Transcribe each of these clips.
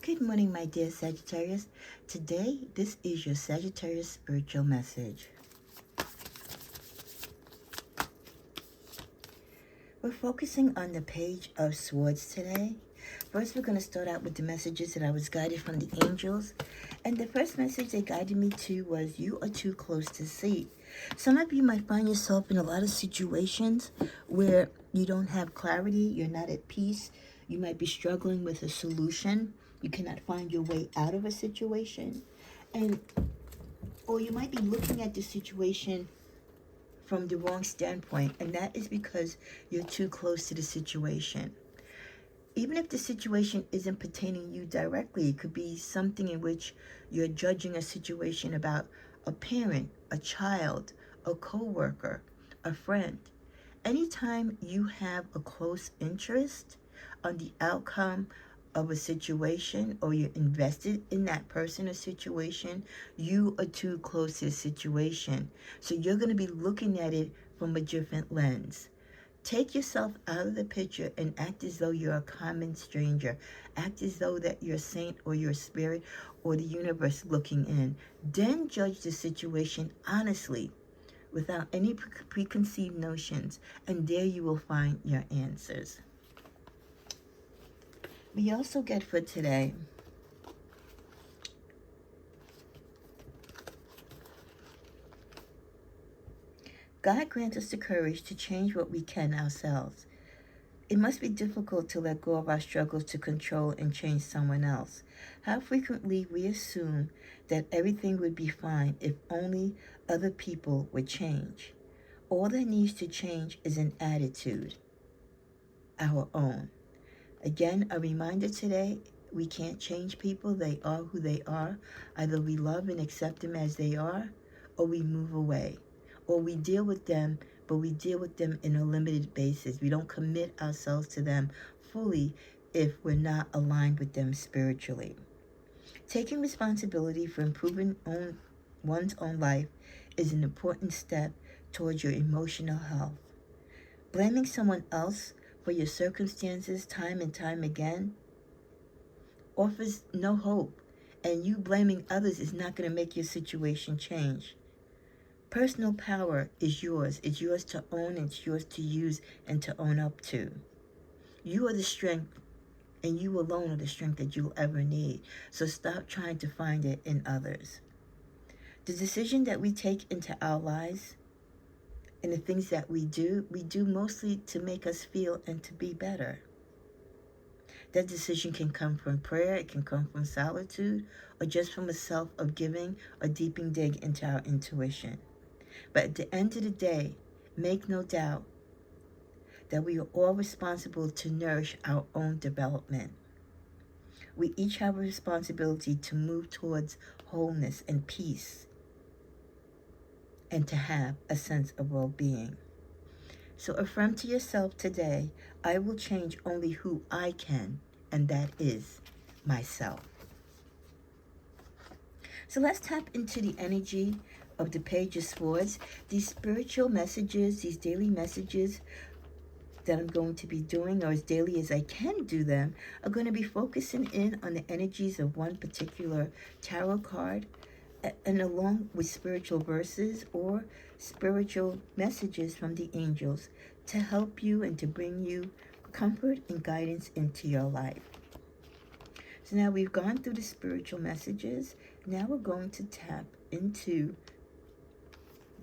Good morning, my dear Sagittarius. Today, this is your Sagittarius spiritual message. We're focusing on the Page of Swords today. First, we're going to start out with the messages that I was guided from the angels. And the first message they guided me to was, you are too close to see. Some of you might find yourself in a lot of situations where you don't have clarity, you're not at peace, you might be struggling with a solution, you cannot find your way out of a situation, or you might be looking at the situation from the wrong standpoint, and that is because you're too close to the situation. Even if the situation isn't pertaining you directly, it could be something in which you're judging a situation about a parent, a child, a co-worker, a friend. Anytime you have a close interest on the outcome of a situation, or you're invested in that person or situation, you are too close to the situation. So you're going to be looking at it from a different lens. Take yourself out of the picture and act as though you're a common stranger. Act as though that you're a saint or your spirit or the universe looking in. Then judge the situation honestly, without any preconceived notions, and there you will find your answers. We also get for today, God grants us the courage to change what we can ourselves. It must be difficult to let go of our struggles to control and change someone else. How frequently we assume that everything would be fine if only other people would change. All that needs to change is an attitude, our own. Again, a reminder today, we can't change people. They are who they are. Either we love and accept them as they are, or we move away. Or we deal with them, but we deal with them in a limited basis. We don't commit ourselves to them fully if we're not aligned with them spiritually. Taking responsibility for improving one's own life is an important step towards your emotional health. Blaming someone else for your circumstances time and time again offers no hope, and you blaming others is not going to make your situation change. Personal power is yours. It's yours to own, it's yours to use and to own up to. You are the strength, and you alone are the strength that you'll ever need. So stop trying to find it in others. The decision that we take into our lives and the things that we do mostly to make us feel and to be better. That decision can come from prayer, it can come from solitude, or just from a self of giving a deeping dig into our intuition. But at the end of the day, make no doubt that we are all responsible to nourish our own development. We each have a responsibility to move towards wholeness and peace, and to have a sense of well-being. So affirm to yourself today, I will change only who I can, and that is myself. So let's tap into the energy of the Page of Swords. These spiritual messages, these daily messages that I'm going to be doing, or as daily as I can do them, are going to be focusing in on the energies of one particular tarot card, and along with spiritual verses or spiritual messages from the angels to help you and to bring you comfort and guidance into your life. So now we've gone through the spiritual messages. Now we're going to tap into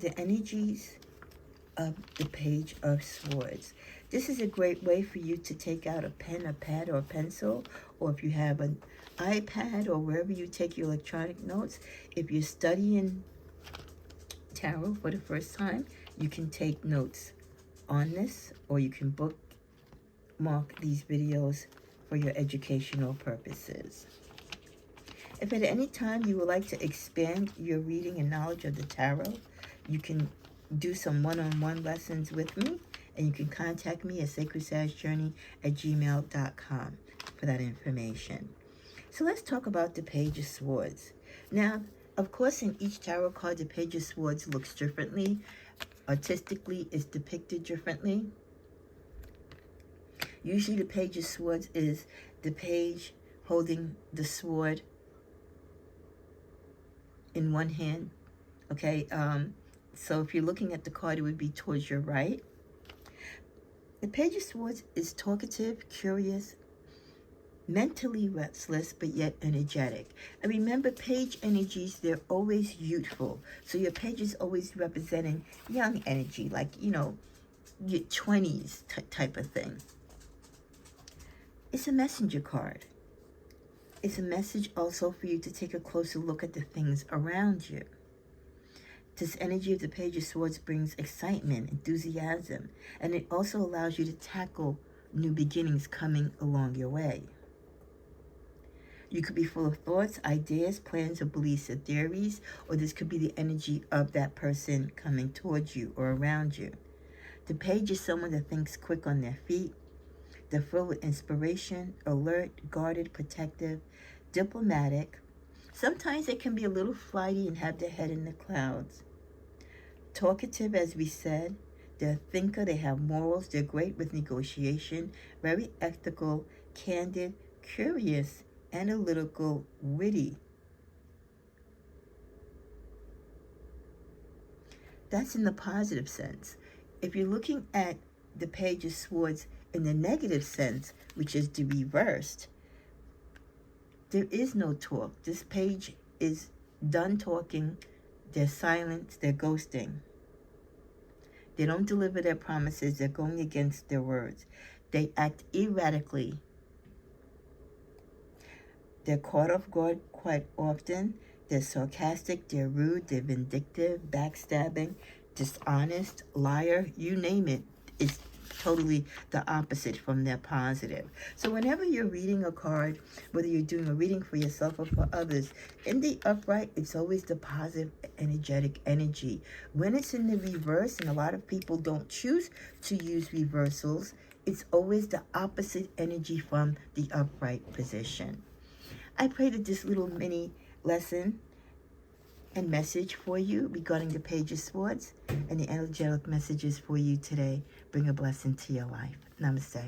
the energies of the Page of Swords. This is a great way for you to take out a pen, a pad, or a pencil, or if you have an iPad or wherever you take your electronic notes. If you're studying tarot for the first time, you can take notes on this, or you can bookmark these videos for your educational purposes. If at any time you would like to expand your reading and knowledge of the tarot, you can do some one-on-one lessons with me, and you can contact me at sacredsagjourney@gmail.com for that information. So let's talk about the Page of Swords. Now, of course, in each tarot card, the Page of Swords looks differently. Artistically, it's depicted differently. Usually the Page of Swords is the page holding the sword in one hand. Okay, so if you're looking at the card, it would be towards your right. The Page of Swords is talkative, curious, mentally restless, but yet energetic. And remember, page energies, they're always youthful. So your page is always representing young energy, like, you know, your 20s type of thing. It's a messenger card. It's a message also for you to take a closer look at the things around you. This energy of the Page of Swords brings excitement, enthusiasm, and it also allows you to tackle new beginnings coming along your way. You could be full of thoughts, ideas, plans, or beliefs or theories, or this could be the energy of that person coming towards you or around you. The Page is someone that thinks quick on their feet. They're filled with inspiration, alert, guarded, protective, diplomatic. Sometimes they can be a little flighty and have their head in the clouds. Talkative, as we said. They're a thinker, they have morals, they're great with negotiation, very ethical, candid, curious, analytical, witty. That's in the positive sense. If you're looking at the Page of Swords in the negative sense, which is the reversed, there is no talk. This page is done talking. They're silent. They're ghosting. They don't deliver their promises. They're going against their words. They act erratically. They're caught off guard quite often. They're sarcastic. They're rude. They're vindictive, backstabbing, dishonest, liar. You name it. It's totally the opposite from their positive. So whenever you're reading a card, whether you're doing a reading for yourself or for others, in the upright, it's always the positive, energetic energy. When it's in the reverse, and a lot of people don't choose to use reversals, it's always the opposite energy from the upright position. I pray that this little mini lesson and message for you regarding the Page of Swords and the energetic messages for you today bring a blessing to your life. Namaste.